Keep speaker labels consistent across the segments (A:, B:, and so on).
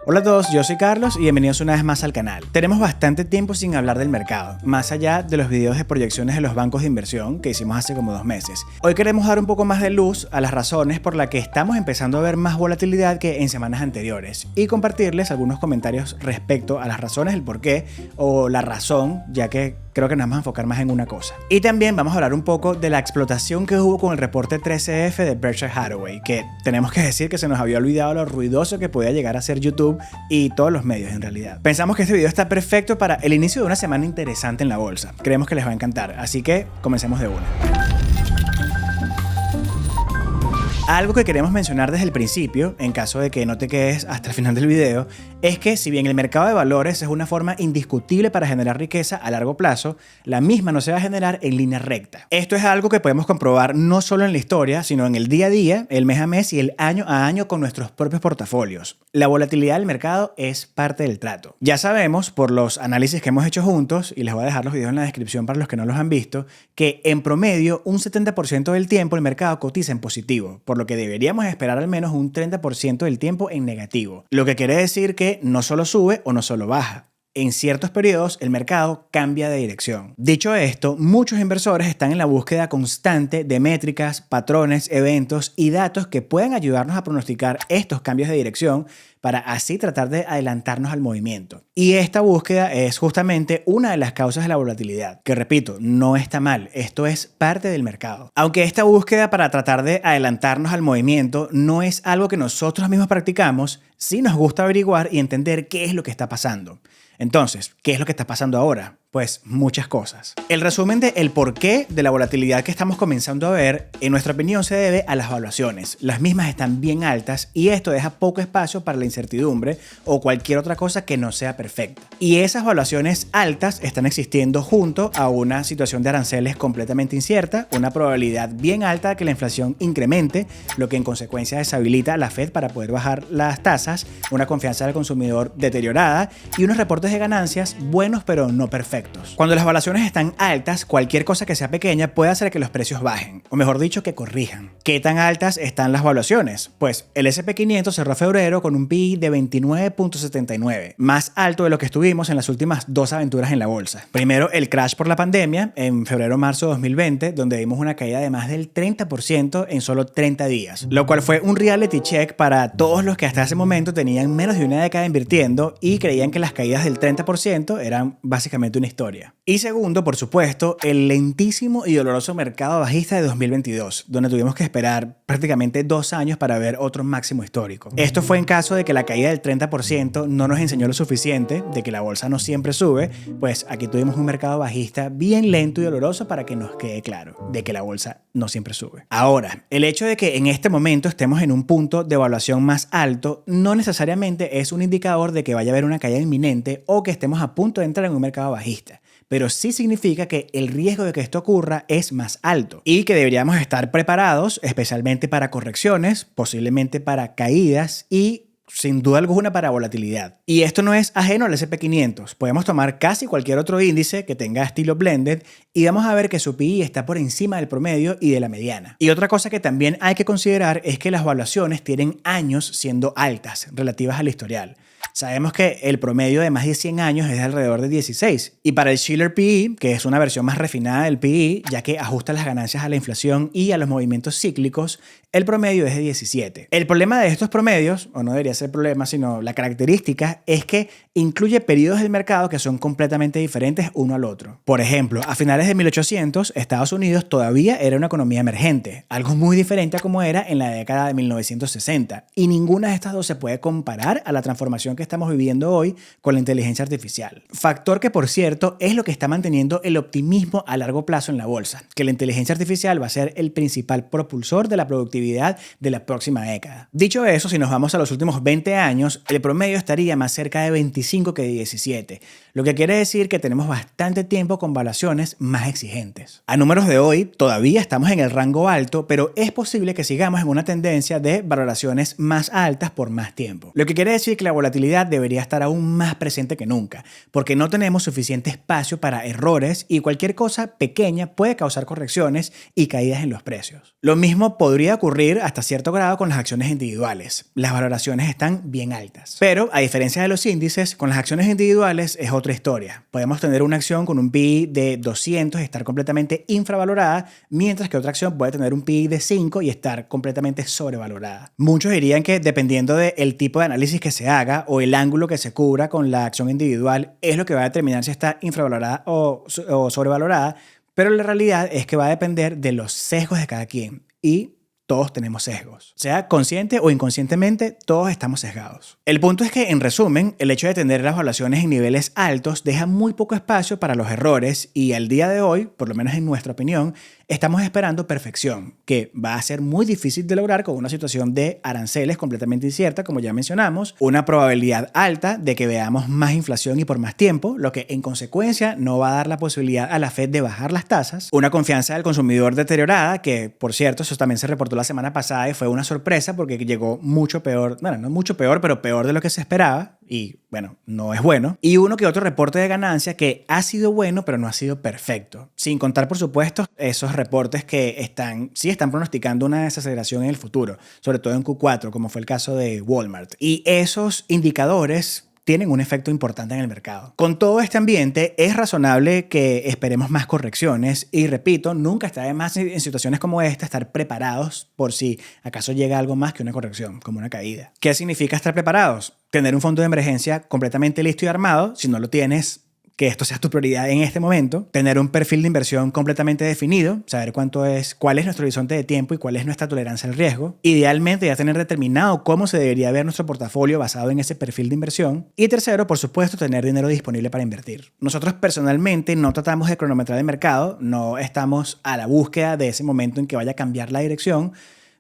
A: Hola a todos, yo soy Carlos y bienvenidos una vez más al canal. Tenemos bastante tiempo sin hablar del mercado, más allá de los videos de proyecciones de los bancos de inversión que hicimos hace como 2 meses. Hoy queremos dar un poco más de luz a las razones por las que estamos empezando a ver más volatilidad que en semanas anteriores y compartirles algunos comentarios respecto a las razones del por qué o la razón, ya que creo que nos vamos a enfocar más en una cosa. Y también vamos a hablar un poco de la explotación que hubo con el reporte 13F de Berkshire Hathaway, que tenemos que decir que se nos había olvidado lo ruidoso que podía llegar a ser YouTube y todos los medios en realidad. Pensamos que este video está perfecto para el inicio de una semana interesante en la bolsa. Creemos que les va a encantar, así que comencemos de una. Algo que queremos mencionar desde el principio, en caso de que no te quedes hasta el final del video, es que si bien el mercado de valores es una forma indiscutible para generar riqueza a largo plazo, la misma no se va a generar en línea recta. Esto es algo que podemos comprobar no solo en la historia, sino en el día a día, el mes a mes y el año a año con nuestros propios portafolios. La volatilidad del mercado es parte del trato. Ya sabemos, por los análisis que hemos hecho juntos, y les voy a dejar los videos en la descripción para los que no los han visto, que en promedio un 70% del tiempo el mercado cotiza en positivo, por lo que deberíamos esperar al menos un 30% del tiempo en negativo. Lo que quiere decir que no solo sube o no solo baja. En ciertos periodos el mercado cambia de dirección. Dicho esto, muchos inversores están en la búsqueda constante de métricas, patrones, eventos y datos que puedan ayudarnos a pronosticar estos cambios de dirección para así tratar de adelantarnos al movimiento. Y esta búsqueda es justamente una de las causas de la volatilidad, que repito, no está mal, esto es parte del mercado. Aunque esta búsqueda para tratar de adelantarnos al movimiento no es algo que nosotros mismos practicamos, sí nos gusta averiguar y entender qué es lo que está pasando. Entonces, ¿qué es lo que está pasando ahora? Pues muchas cosas. El resumen de el porqué de la volatilidad que estamos comenzando a ver, en nuestra opinión, se debe a las valuaciones. Las mismas están bien altas y esto deja poco espacio para la incertidumbre o cualquier otra cosa que no sea perfecta. Y esas valuaciones altas están existiendo junto a una situación de aranceles completamente incierta, una probabilidad bien alta de que la inflación incremente, lo que en consecuencia deshabilita a la Fed para poder bajar las tasas, una confianza del consumidor deteriorada y unos reportes de ganancias buenos pero no perfectos. Cuando las valuaciones están altas, cualquier cosa que sea pequeña puede hacer que los precios bajen, o mejor dicho, que corrijan. ¿Qué tan altas están las valuaciones? Pues el S&P 500 cerró febrero con un PI de 29.79, más alto de lo que estuvimos en las últimas 2 aventuras en la bolsa. Primero, el crash por la pandemia en febrero-marzo de 2020, donde vimos una caída de más del 30% en solo 30 días, lo cual fue un reality check para todos los que hasta ese momento tenían menos de una década invirtiendo y creían que las caídas del 30% eran básicamente una historia. Y segundo, por supuesto, el lentísimo y doloroso mercado bajista de 2022, donde tuvimos que esperar prácticamente 2 años para ver otro máximo histórico. Esto fue en caso de que la caída del 30% no nos enseñó lo suficiente, de que la bolsa no siempre sube, pues aquí tuvimos un mercado bajista bien lento y doloroso para que nos quede claro, de que la bolsa no siempre sube. Ahora, el hecho de que en este momento estemos en un punto de evaluación más alto no necesariamente es un indicador de que vaya a haber una caída inminente o que estemos a punto de entrar en un mercado bajista. Pero sí significa que el riesgo de que esto ocurra es más alto y que deberíamos estar preparados especialmente para correcciones, posiblemente para caídas y sin duda alguna para volatilidad. Y esto no es ajeno al S&P 500. Podemos tomar casi cualquier otro índice que tenga estilo blended y vamos a ver que su PI está por encima del promedio y de la mediana. Y otra cosa que también hay que considerar es que las valuaciones tienen años siendo altas relativas al historial. Sabemos que el promedio de más de 100 años es de alrededor de 16. Y para el Shiller PE, que es una versión más refinada del PE, ya que ajusta las ganancias a la inflación y a los movimientos cíclicos, el promedio es de 17. El problema de estos promedios, o no debería ser problema, sino la característica, es que incluye periodos del mercado que son completamente diferentes uno al otro. Por ejemplo, a finales de 1800, Estados Unidos todavía era una economía emergente, algo muy diferente a como era en la década de 1960. Y ninguna de estas dos se puede comparar a la transformación que estamos viviendo hoy con la inteligencia artificial. Factor que, por cierto, es lo que está manteniendo el optimismo a largo plazo en la bolsa, que la inteligencia artificial va a ser el principal propulsor de la productividad de la próxima década. Dicho eso, si nos vamos a los últimos 20 años, el promedio estaría más cerca de 25 que de 17, lo que quiere decir que tenemos bastante tiempo con valuaciones más exigentes. A números de hoy, todavía estamos en el rango alto, pero es posible que sigamos en una tendencia de valoraciones más altas por más tiempo, lo que quiere decir que la volatilidad realidad debería estar aún más presente que nunca, porque no tenemos suficiente espacio para errores y cualquier cosa pequeña puede causar correcciones y caídas en los precios. Lo mismo podría ocurrir hasta cierto grado con las acciones individuales. Las valoraciones están bien altas. Pero, a diferencia de los índices, con las acciones individuales es otra historia. Podemos tener una acción con un PI de 200 y estar completamente infravalorada, mientras que otra acción puede tener un PI de 5 y estar completamente sobrevalorada. Muchos dirían que dependiendo del tipo de análisis que se haga o el ángulo que se cubra con la acción individual es lo que va a determinar si está infravalorada o sobrevalorada, pero la realidad es que va a depender de los sesgos de cada quien y todos tenemos sesgos. Sea consciente o inconscientemente, todos estamos sesgados. El punto es que, en resumen, el hecho de tener las valuaciones en niveles altos deja muy poco espacio para los errores y al día de hoy, por lo menos en nuestra opinión, estamos esperando perfección, que va a ser muy difícil de lograr con una situación de aranceles completamente incierta, como ya mencionamos, una probabilidad alta de que veamos más inflación y por más tiempo, lo que en consecuencia no va a dar la posibilidad a la Fed de bajar las tasas, una confianza del consumidor deteriorada, que por cierto, eso también se reportó la semana pasada y fue una sorpresa porque llegó mucho peor, bueno, no mucho peor, pero peor de lo que se esperaba y bueno, no es bueno, y uno que otro reporte de ganancia que ha sido bueno pero no ha sido perfecto, sin contar por supuesto esos reportes que sí están pronosticando una desaceleración en el futuro, sobre todo en Q4, como fue el caso de Walmart. Y esos indicadores tienen un efecto importante en el mercado. Con todo este ambiente, es razonable que esperemos más correcciones y, repito, nunca está de más en situaciones como esta estar preparados por si acaso llega algo más que una corrección, como una caída. ¿Qué significa estar preparados? Tener un fondo de emergencia completamente listo y armado. Si no lo tienes, que esto sea tu prioridad en este momento, tener un perfil de inversión completamente definido, saber cuál es nuestro horizonte de tiempo y cuál es nuestra tolerancia al riesgo, idealmente ya tener determinado cómo se debería ver nuestro portafolio basado en ese perfil de inversión, y tercero, por supuesto, tener dinero disponible para invertir. Nosotros personalmente no tratamos de cronometrar el mercado, no estamos a la búsqueda de ese momento en que vaya a cambiar la dirección.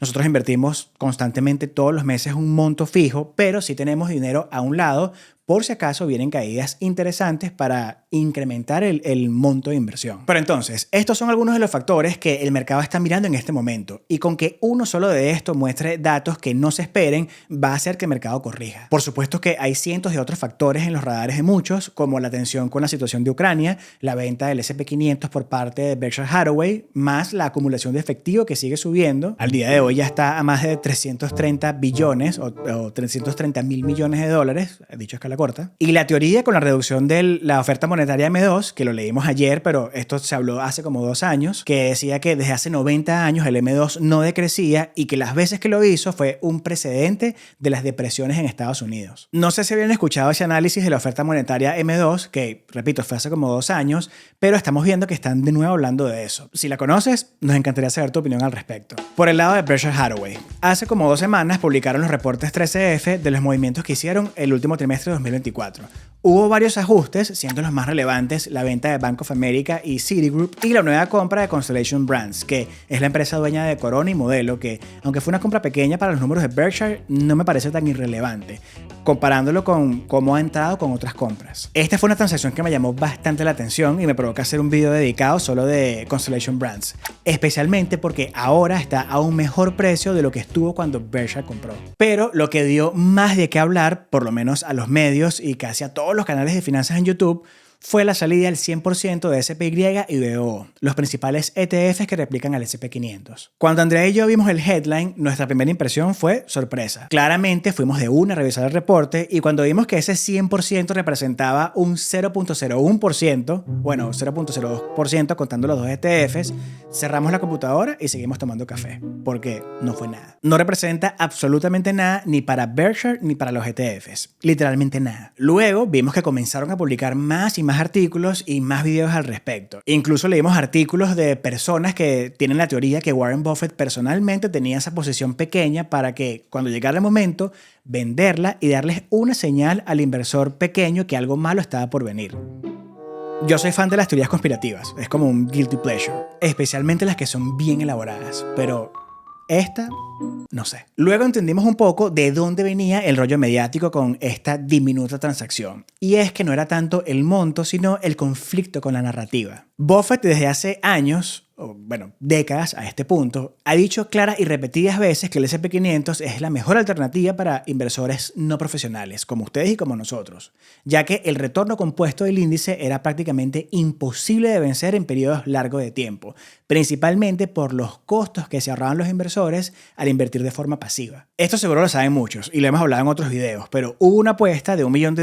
A: Nosotros invertimos constantemente todos los meses un monto fijo, pero sí tenemos dinero a un lado por si acaso vienen caídas interesantes para incrementar el monto de inversión. Pero entonces, estos son algunos de los factores que el mercado está mirando en este momento y con que uno solo de estos muestre datos que no se esperen va a hacer que el mercado corrija. Por supuesto que hay cientos de otros factores en los radares de muchos, como la tensión con la situación de Ucrania, la venta del S&P 500 por parte de Berkshire Hathaway, más la acumulación de efectivo que sigue subiendo. Al día de hoy ya está a más de 330 billones o 330 mil millones de dólares, dicho a escala corta. Y la teoría con la reducción de la oferta monetaria M2, que lo leímos ayer, pero esto se habló hace como 2 años, que decía que desde hace 90 años el M2 no decrecía y que las veces que lo hizo fue un precedente de las depresiones en Estados Unidos. No sé si habían escuchado ese análisis de la oferta monetaria M2, que, repito, fue hace como 2 años, pero estamos viendo que están de nuevo hablando de eso. Si la conoces, nos encantaría saber tu opinión al respecto. Por el lado de Berkshire Hathaway, hace como 2 semanas publicaron los reportes 13F de los movimientos que hicieron el último trimestre de 2024. Hubo varios ajustes, siendo los más relevantes la venta de Bank of America y Citigroup y la nueva compra de Constellation Brands, que es la empresa dueña de Corona y Modelo, que aunque fue una compra pequeña para los números de Berkshire, no me parece tan irrelevante, comparándolo con cómo ha entrado con otras compras. Esta fue una transacción que me llamó bastante la atención y me provoca hacer un video dedicado solo de Constellation Brands, especialmente porque ahora está a un mejor precio de lo que estuvo cuando Berkshire compró. Pero lo que dio más de qué hablar, por lo menos a los medios y casi a todos los canales de finanzas en YouTube, fue la salida del 100% de SPY y BOO, los principales ETFs que replican al S&P 500. Cuando Andrea y yo vimos el headline, nuestra primera impresión fue sorpresa. Claramente fuimos de una a revisar el reporte y cuando vimos que ese 100% representaba un 0.01%, bueno, 0.02% contando los dos ETFs, cerramos la computadora y seguimos tomando café, porque no fue nada. No representa absolutamente nada ni para Berkshire ni para los ETFs, literalmente nada. Luego vimos que comenzaron a publicar más y más artículos y más videos al respecto. Incluso leímos artículos de personas que tienen la teoría que Warren Buffett personalmente tenía esa posición pequeña para que cuando llegara el momento venderla y darles una señal al inversor pequeño que algo malo estaba por venir. Yo soy fan de las teorías conspirativas, es como un guilty pleasure, especialmente las que son bien elaboradas, pero esta No sé. Luego entendimos un poco de dónde venía el rollo mediático con esta diminuta transacción. Y es que no era tanto el monto, sino el conflicto con la narrativa. Buffett desde hace años, o bueno, décadas a este punto, ha dicho claras y repetidas veces que el S&P 500 es la mejor alternativa para inversores no profesionales, como ustedes y como nosotros, ya que el retorno compuesto del índice era prácticamente imposible de vencer en periodos largos de tiempo, principalmente por los costos que se ahorraban los inversores al invertir de forma pasiva. Esto seguro lo saben muchos y lo hemos hablado en otros videos, pero hubo una apuesta de $1 millón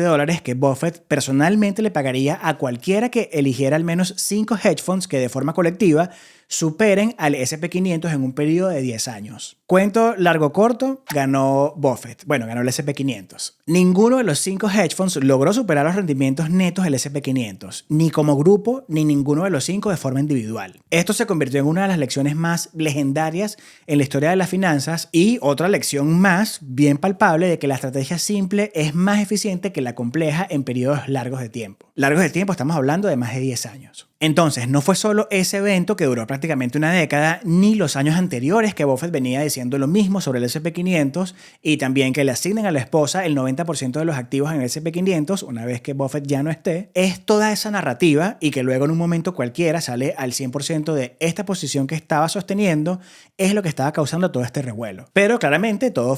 A: que Buffett personalmente le pagaría a cualquiera que eligiera al menos 5 hedge funds que de forma colectiva superen al S&P 500 en un periodo de 10 años. Cuento largo corto, ganó Buffett. Bueno, ganó el S&P 500. Ninguno de los 5 hedge funds logró superar los rendimientos netos del S&P 500, ni como grupo, ni ninguno de los 5 de forma individual. Esto se convirtió en una de las lecciones más legendarias en la historia de las finanzas y otra lección más bien palpable de que la estrategia simple es más eficiente que la compleja en periodos largos de tiempo. Largos de tiempo, estamos hablando de más de 10 años. Entonces, no fue solo ese evento que duró prácticamente una década, ni los años anteriores que Buffett venía diciendo lo mismo sobre el S&P 500 y también que le asignen a la esposa el 90% de los activos en el S&P 500 una vez que Buffett ya no esté. Es toda esa narrativa y que luego en un momento cualquiera sale al 100% de esta posición que estaba sosteniendo es lo que estaba causando todo este revuelo. Pero claramente todo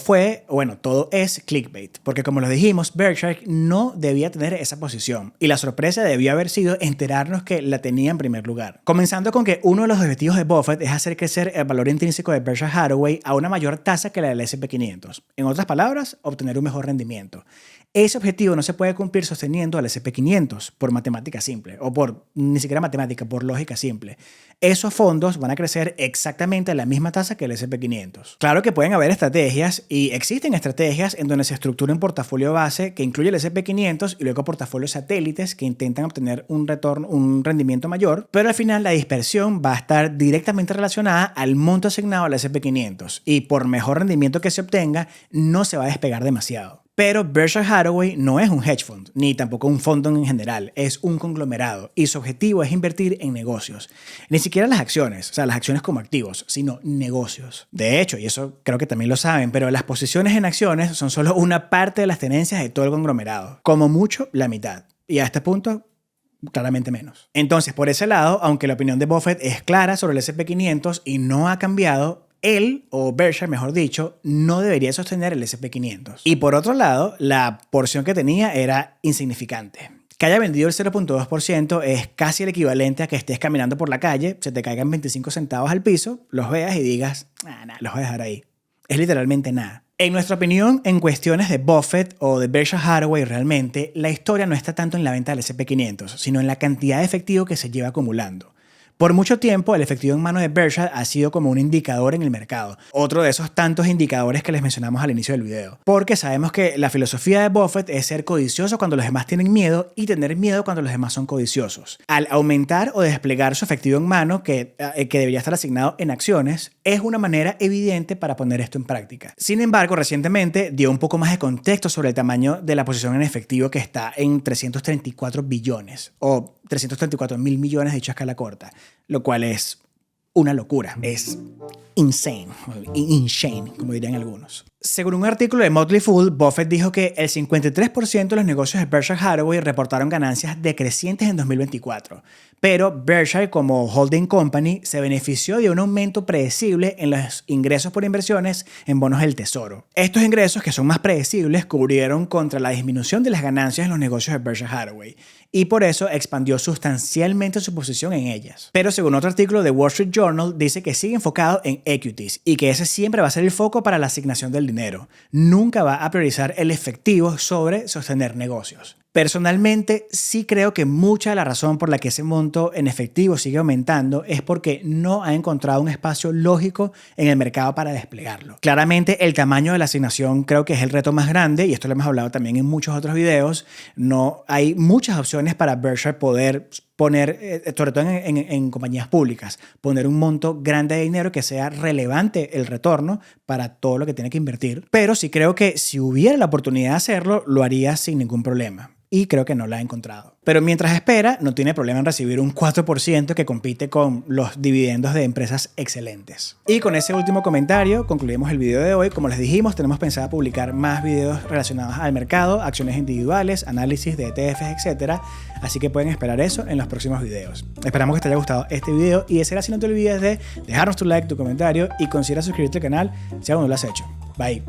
A: es clickbait, porque como lo dijimos, Berkshire no debía tener esa posición y la sorpresa debió haber sido enterarnos que la tenía en primer lugar. Comenzando con que uno de los objetivos de Buffett es hacer crecer el valor intrínseco de Berkshire Hathaway a una mayor tasa que la del S&P 500. En otras palabras, obtener un mejor rendimiento. Ese objetivo no se puede cumplir sosteniendo al S&P 500 por matemática simple, o por ni siquiera matemática, por lógica simple. Esos fondos van a crecer exactamente a la misma tasa que el S&P 500. Claro que pueden haber estrategias, y existen estrategias en donde se estructura un portafolio base que incluye el S&P 500 y luego portafolios satélites que intentan obtener un rendimiento mayor, pero al final la dispersión va a estar directamente relacionada al monto asignado al S&P 500 y por mejor rendimiento que se obtenga, no se va a despegar demasiado. Pero Berkshire Hathaway no es un hedge fund, ni tampoco un fondo en general, es un conglomerado y su objetivo es invertir en negocios. Ni siquiera las acciones, o sea, las acciones como activos, sino negocios. De hecho, y eso creo que también lo saben, pero las posiciones en acciones son solo una parte de las tenencias de todo el conglomerado, como mucho la mitad. Y a este punto, claramente menos. Entonces, por ese lado, aunque la opinión de Buffett es clara sobre el S&P 500 y no ha cambiado, él, o Berkshire mejor dicho, no debería sostener el S&P 500. Y por otro lado, la porción que tenía era insignificante. Que haya vendido el 0.2% es casi el equivalente a que estés caminando por la calle, se te caigan 25 centavos al piso, los veas y digas, los voy a dejar ahí. Es literalmente nada. En nuestra opinión, en cuestiones de Buffett o de Berkshire Hathaway realmente, la historia no está tanto en la venta del S&P 500, sino en la cantidad de efectivo que se lleva acumulando. Por mucho tiempo, el efectivo en mano de Berkshire ha sido como un indicador en el mercado. Otro de esos tantos indicadores que les mencionamos al inicio del video. Porque sabemos que la filosofía de Buffett es ser codicioso cuando los demás tienen miedo y tener miedo cuando los demás son codiciosos. Al aumentar o desplegar su efectivo en mano, que debería estar asignado en acciones, es una manera evidente para poner esto en práctica. Sin embargo, recientemente dio un poco más de contexto sobre el tamaño de la posición en efectivo que está en 334 billones o 334 mil millones dicho a escala corta, lo cual es una locura, es insane, como dirían algunos. Según un artículo de Motley Fool, Buffett dijo que el 53% de los negocios de Berkshire Hathaway reportaron ganancias decrecientes en 2024, pero Berkshire como holding company se benefició de un aumento predecible en los ingresos por inversiones en bonos del tesoro. Estos ingresos, que son más predecibles, cubrieron contra la disminución de las ganancias en los negocios de Berkshire Hathaway y por eso expandió sustancialmente su posición en ellas. Pero según otro artículo de Wall Street Journal, dice que sigue enfocado en equities y que ese siempre va a ser el foco para la asignación del dinero. Nunca va a priorizar el efectivo sobre sostener negocios. Personalmente, sí creo que mucha de la razón por la que ese monto en efectivo sigue aumentando es porque no ha encontrado un espacio lógico en el mercado para desplegarlo. Claramente, el tamaño de la asignación creo que es el reto más grande, y esto lo hemos hablado también en muchos otros videos. No hay muchas opciones para Berkshire poder poner, sobre todo en compañías públicas, poner un monto grande de dinero que sea relevante el retorno para todo lo que tiene que invertir. Pero sí creo que si hubiera la oportunidad de hacerlo, lo haría sin ningún problema. y creo que no la ha encontrado. Pero mientras espera, no tiene problema en recibir un 4% que compite con los dividendos de empresas excelentes. Y con ese último comentario concluimos el video de hoy. Como les dijimos, tenemos pensado publicar más videos relacionados al mercado, acciones individuales, análisis de ETFs, etc. Así que pueden esperar eso en los próximos videos. Esperamos que te haya gustado este video y de ser así no te olvides de dejarnos tu like, tu comentario y considera suscribirte al canal si aún no lo has hecho. Bye.